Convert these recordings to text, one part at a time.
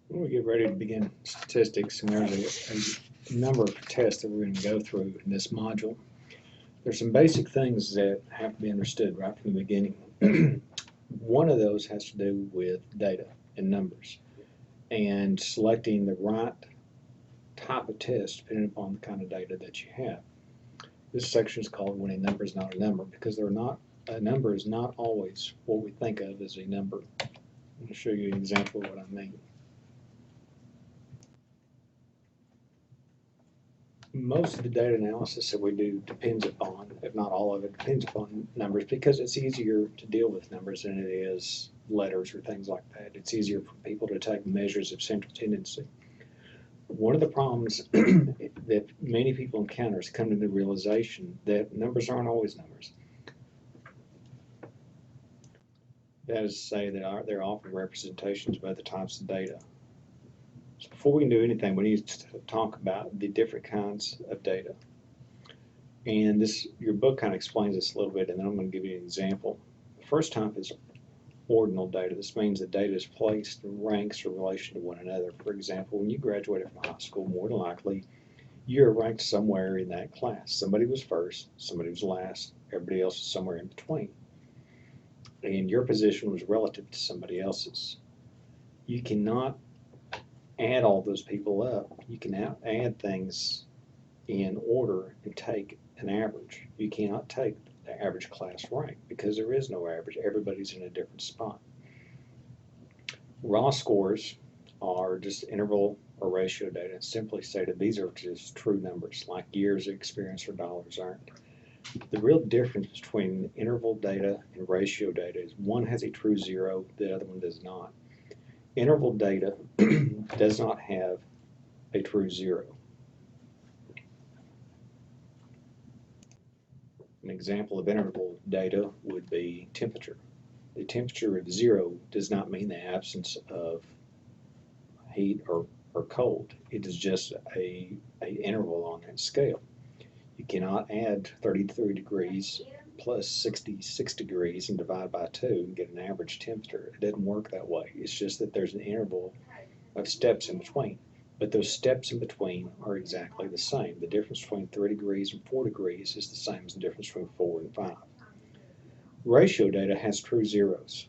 When we get ready to begin statistics, and there's a number of tests that we're going to go through in this module, there's some basic things that have to be understood right from the beginning. One of those has to do with data and numbers and selecting the right type of test depending upon the kind of data that you have. This section is called When a Number is Not a Number because a number is not always what we think of as a number. I'm going to show you an example of what I mean. Most of the data analysis that we do depends upon, if not all of it, depends upon numbers because it's easier to deal with numbers than it is letters or things like that. It's easier for people to take measures of central tendency. One of the problems that many people encounter is coming to the realization that numbers aren't always numbers. That is to say that they're often representations of other types of data. So before we can do anything, we need to talk about the different kinds of data. And your book kind of explains this a little bit, and then I'm going to give you an example. The first type is ordinal data. This means that data is placed in ranks or relation to one another. For example, when you graduated from high school, more than likely, you're ranked somewhere in that class. Somebody was first, somebody was last, everybody else was somewhere in between. And your position was relative to somebody else's. You cannot add all those people up. You can add things in order and take an average. You cannot take the average class rank because there is no average. Everybody's in a different spot. Raw scores are just interval or ratio data. It's simply stated these are just true numbers like years of experience or dollars earned. The real difference between interval data and ratio data is one has a true zero, the other one does not. Interval data does not have a true zero. An example of interval data would be temperature. The temperature of zero does not mean the absence of heat or cold. It is just a interval on that scale. You cannot add 33 degrees plus 66 degrees and divide by 2 and get an average temperature. It doesn't work that way. It's just that there's an interval of steps in between. But those steps in between are exactly the same. The difference between 3 degrees and 4 degrees is the same as the difference between 4 and 5. Ratio data has true zeros.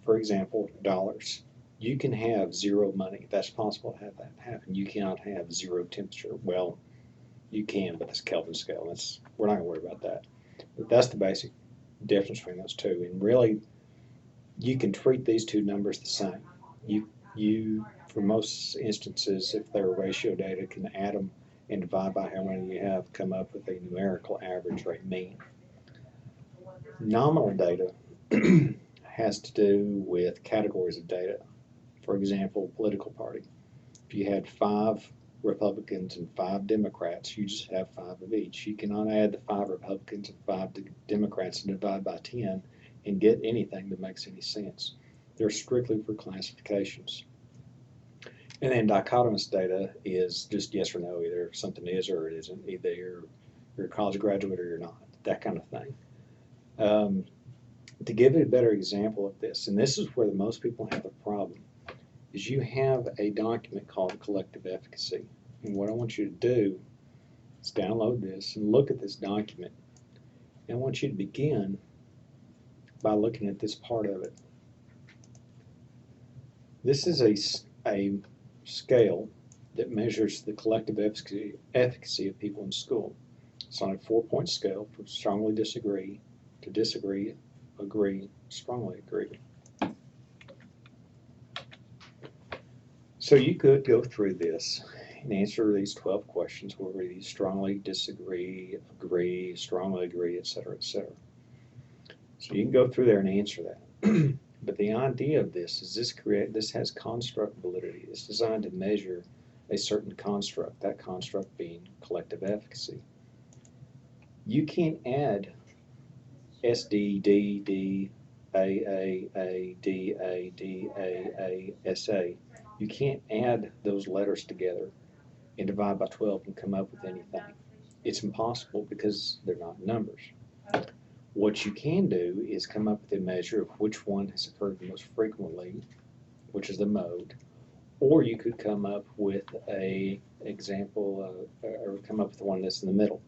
For example, dollars. You can have zero money. That's possible to have that happen. You cannot have zero temperature. Well, you can, but that's Kelvin scale. We're not going to worry about that. But that's the basic difference between those two. And really, you can treat these two numbers the same. You for most instances, if they're ratio data, can add them and divide by how many you have, come up with a numerical average rate mean. Nominal data has to do with categories of data. For example, political party. If you had 5 Republicans and 5 Democrats, you just have 5 of each. You cannot add the 5 Republicans and 5 Democrats and divide by 10 and get anything that makes any sense. They're strictly for classifications. And then dichotomous data is just yes or no, either something is or it isn't, either you're a college graduate or you're not, that kind of thing. To give you a better example of this, and this is where most people have a problem, is you have a document called collective efficacy. And what I want you to do is download this and look at this document. And I want you to begin by looking at this part of it. This is a scale that measures the collective efficacy of people in school. It's on a 4-point scale from strongly disagree to disagree, agree, strongly agree. So you could go through this and answer these 12 questions where you strongly disagree, agree, strongly agree, etc., etc. So you can go through there and answer that. But the idea of this is this has construct validity. It's designed to measure a certain construct, that construct being collective efficacy. You can't add SD, D, D, A, D, A, D, A, SA. You can't add those letters together and divide by 12 and come up with anything. It's impossible because they're not numbers. What you can do is come up with a measure of which one has occurred most frequently, which is the mode, Or you could come up with a example, or come up with the one that's in the middle.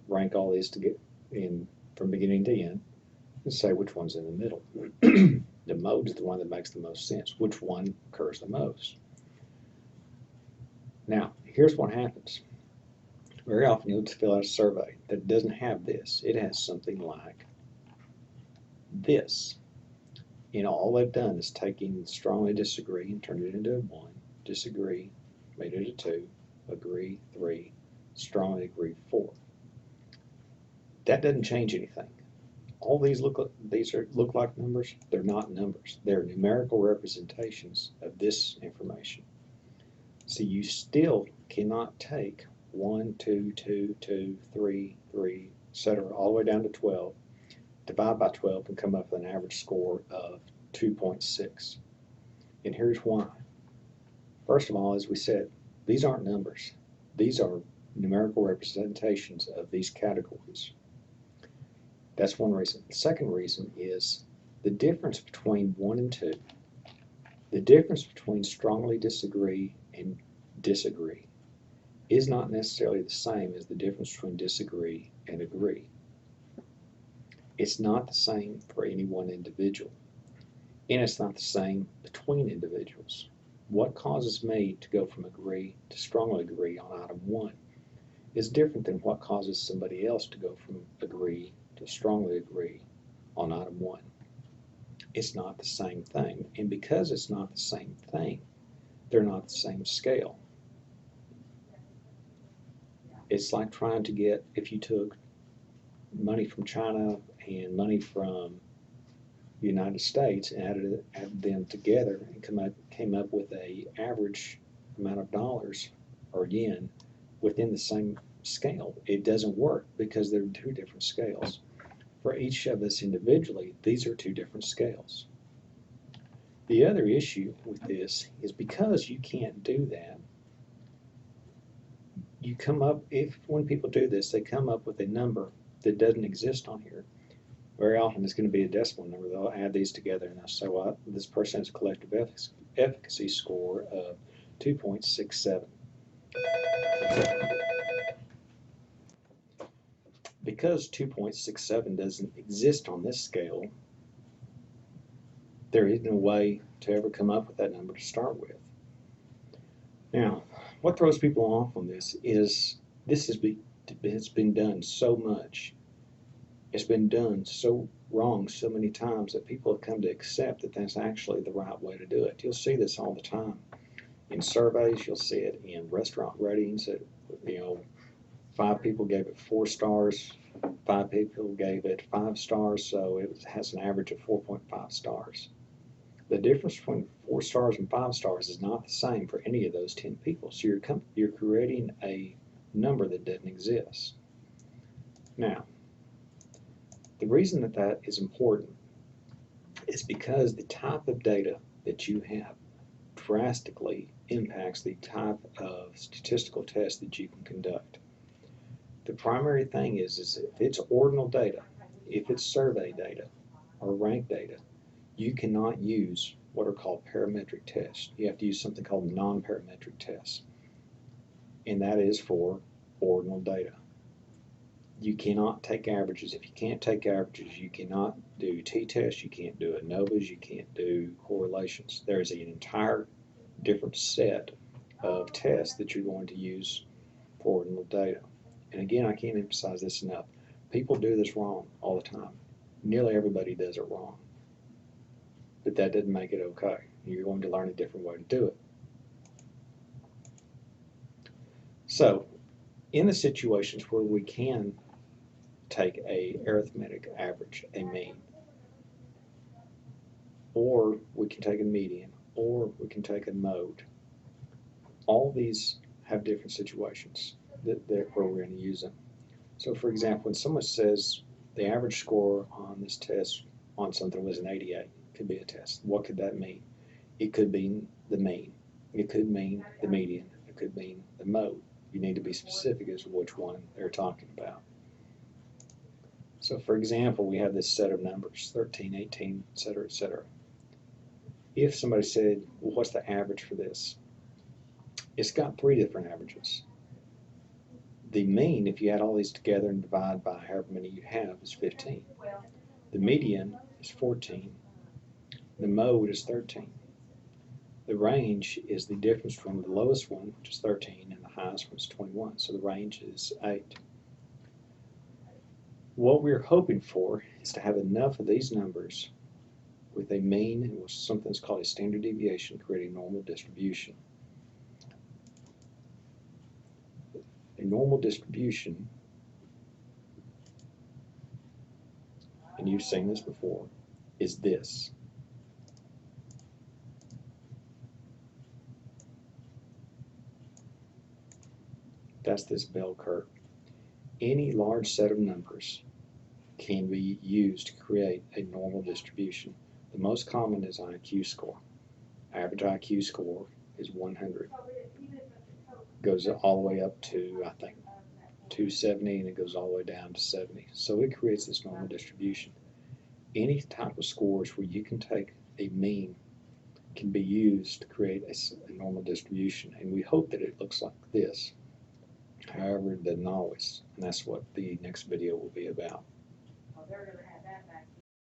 Rank all these to get in from beginning to end and say which one's in the middle. The mode is the one that makes the most sense. Which one occurs the most? Now, here's what happens. Very often you'll fill out a survey that doesn't have this. It has something like this. All they've done is taken strongly disagree and turned it into a 1, disagree, made it a 2, agree, 3, strongly agree, 4. That doesn't change anything. All these look like numbers. They're not numbers. They're numerical representations of this information. So you still cannot take 1, 2, 2, 2, 3, 3, etc., all the way down to 12, divide by 12, and come up with an average score of 2.6. And here's why. First of all, as we said, these aren't numbers. These are numerical representations of these categories. That's one reason. The second reason is the difference between 1 and 2, the difference between strongly disagree and disagree is not necessarily the same as the difference between disagree and agree. It's not the same for any one individual, and it's not the same between individuals. What causes me to go from agree to strongly agree on item 1 is different than what causes somebody else to go from agree to strongly agree on item 1. It's not the same thing, and because it's not the same thing, they're not the same scale. It's like trying to get, if you took money from China and money from the United States and added them together and came up with a average amount of dollars or yen within the same scale. It doesn't work because they're two different scales. For each of us individually, these are two different scales. The other issue with this is because you can't do that, when people do this, they come up with a number that doesn't exist on here. Very often it's going to be a decimal number. They'll add these together and they'll say, well, this person has a collective efficacy score of 2.67. Because 2.67 doesn't exist on this scale, there isn't a way to ever come up with that number to start with. Now, what throws people off on this is it's been done so much. It's been done so wrong so many times that people have come to accept that that's actually the right way to do it. You'll see this all the time in surveys. You'll see it in restaurant ratings. That 5 people gave it 4 stars, 5 people gave it 5 stars, so it has an average of 4.5 stars. The difference between 4 stars and 5 stars is not the same for any of those 10 people. So you're creating a number that doesn't exist. Now, the reason that is important is because the type of data that you have drastically impacts the type of statistical test that you can conduct. The primary thing is if it's ordinal data, if it's survey data or rank data, you cannot use what are called parametric tests. You have to use something called non-parametric tests, and that is for ordinal data. You cannot take averages. If you can't take averages, you cannot do t-tests, you can't do ANOVAs, you can't do correlations. There is an entire different set of tests that you're going to use for ordinal data. And again, I can't emphasize this enough. People do this wrong all the time. Nearly everybody does it wrong. But that doesn't make it okay. You're going to learn a different way to do it. So, in the situations where we can take a arithmetic average, a mean, or we can take a median, or we can take a mode, all these have different situations where we're going to use them. So for example, when someone says the average score on this test on something was an 88, could be a test. What could that mean? It could mean the mean. It could mean the median. It could mean the mode. You need to be specific as to which one they're talking about. So for example, we have this set of numbers, 13, 18, etc., etc. If somebody said, well, what's the average for this? It's got three different averages. The mean, if you add all these together and divide by however many you have, is 15. The median is 14. The mode is 13. The range is the difference from the lowest one, which is 13, and the highest one is 21. So the range is 8. What we're hoping for is to have enough of these numbers with a mean and with something that's called a standard deviation, create a normal distribution. A normal distribution, and you've seen this before, is this. That's this bell curve. Any large set of numbers can be used to create a normal distribution. The most common is IQ score. Average IQ score is 100. Goes all the way up to, I think, 270, and it goes all the way down to 70. So it creates this normal distribution. Any type of scores where you can take a mean can be used to create a normal distribution, and we hope that it looks like this. However, it doesn't always, and that's what the next video will be about.